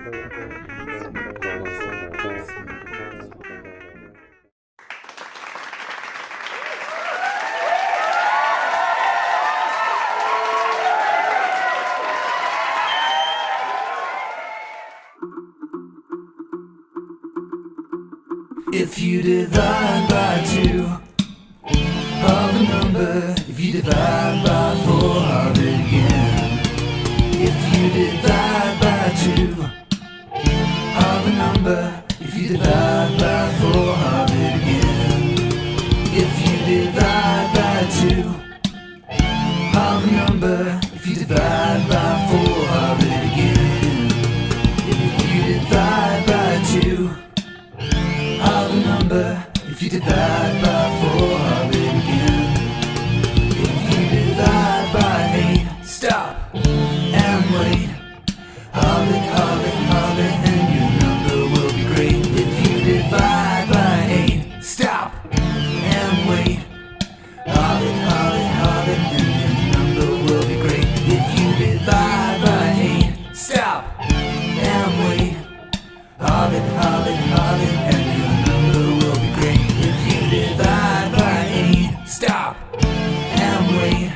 If you divide by 2 of a number, if you divide by 4 of it again. If you divide by 2 of a number, if you divide by 4 of it again. If you divide by 2 of a number, if you divide by 4 of it again. If you divide by 2 of a number, if you divide by 4 of it again. If you divide by 8, stop and wait. Of it, and your number will be great. If you divide by 8, stop and wait. Of it, and your number will be great. If you divide by 8, stop and wait. Of it, and your number will be great. If you divide by 8, stop and wait.